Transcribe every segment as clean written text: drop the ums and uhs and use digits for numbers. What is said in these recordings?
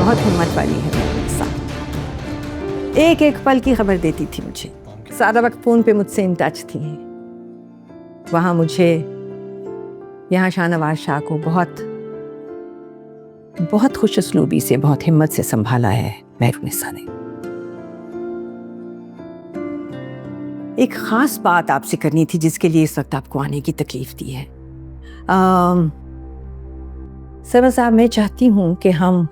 बहुत हिम्मत वाली है महफूसा। एक एक पल की खबर देती थी मुझे, सारा वक्त फोन पे मुझसे इन टच थी। वहां मुझे, यहाँ शाहनवाज शाह को बहुत बहुत खुश उसलूबी से, बहुत हिम्मत से संभाला है महफूसा ने। एक खास बात आपसे करनी थी जिसके लिए इस वक्त आपको आने की तकलीफ दी है। सरमा साहब, मैं चाहती हूँ कि हम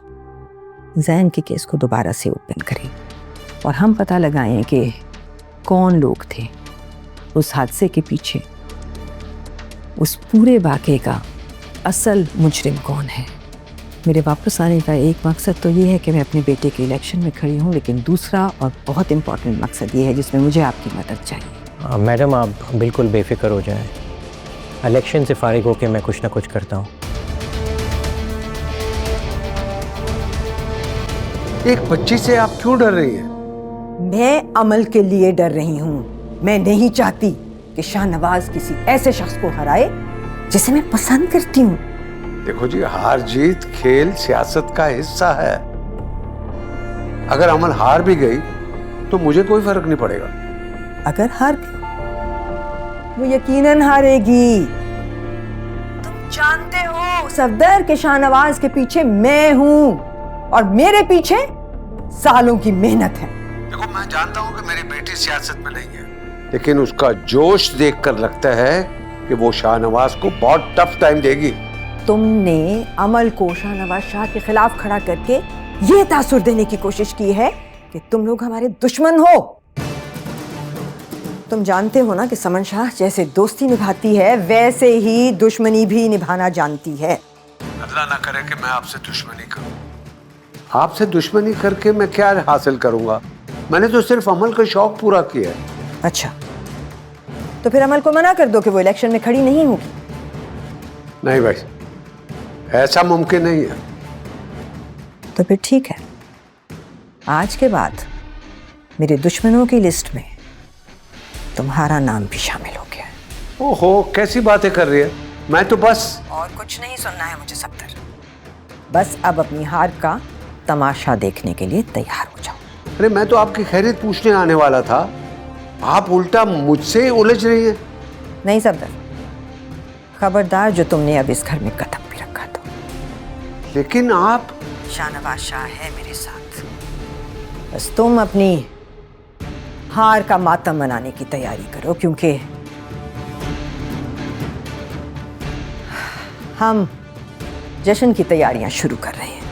जैन के केस को दोबारा से ओपन करें और हम पता लगाएं कि कौन लोग थे उस हादसे के पीछे, उस पूरे वाक़े का असल मुजरिम कौन है। मेरे वापस आने का एक मकसद तो ये है कि मैं अपने बेटे के इलेक्शन में खड़ी हूँ, लेकिन दूसरा और बहुत इम्पोर्टेंट मकसद ये है जिसमें मुझे आपकी मदद चाहिए। मैडम, आप बिल्कुल बेफिक्र हो जाएं। इलेक्शन से फारिग होकर मैं कुछ ना कुछ करता हूँ। एक बच्ची से आप क्यों डर रही हैं? मैं अमल के लिए डर रही हूँ। मैं नहीं चाहती कि शाहनवाज किसी ऐसे शख्स को हराए जिसे मैं पसंद करती हूँ। देखो जी, हार जीत खेल सियासत का हिस्सा है। अगर अमल हार भी गई तो मुझे कोई फर्क नहीं पड़ेगा। अगर हार गई, वो यकीनन हारेगी। तुम जानते हो सफदर के शाहनवाज के पीछे मैं हूँ और मेरे पीछे सालों की मेहनत है। देखो, मैं जानता हूँ कि मेरी बेटी सियासत में नहीं है, लेकिन उसका जोश देखकर लगता है कि वो शाहनवाज को बहुत टफ टाइम देगी। तुमने अमल को शाहनवाज शाह के खिलाफ खड़ा करके ये तासुर देने की कोशिश की है कि तुम लोग हमारे दुश्मन हो। तुम जानते हो ना कि समन शाह जैसे दोस्ती निभाती है वैसे ही दुश्मनी भी निभाना जानती है। अल्लाह ना करे कि मैं आपसे दुश्मनी करूं। आपसे दुश्मनी करके मैं क्या हासिल करूंगा? मैंने तो सिर्फ अमल का शौक पूरा किया है। अच्छा, तो फिर अमल को मना कर दो कि वो इलेक्शन में खड़ी नहीं होगी। नहीं भाई, ऐसा मुमकिन नहीं है। तो फिर ठीक है, आज के बाद मेरे दुश्मनों की लिस्ट में तुम्हारा नाम भी शामिल हो गया है। ओहो, कैसी बातें कर रही है? मैं तो बस और कुछ नहीं सुनना है मुझे सफदर। बस अब अपनी हार का तमाशा देखने के लिए तैयार हो जाओ। अरे, मैं तो आपकी खैरियत पूछने आने वाला था, आप उल्टा मुझसे उलझ रही हैं। नहीं सफदर, खबरदार जो तुमने अब इस घर में कदम भी रखा तो। लेकिन आप शाहनवाज शाह है मेरे साथ, बस तुम अपनी हार का मातम मनाने की तैयारी करो, क्योंकि हम जश्न की तैयारियां शुरू कर रहे हैं।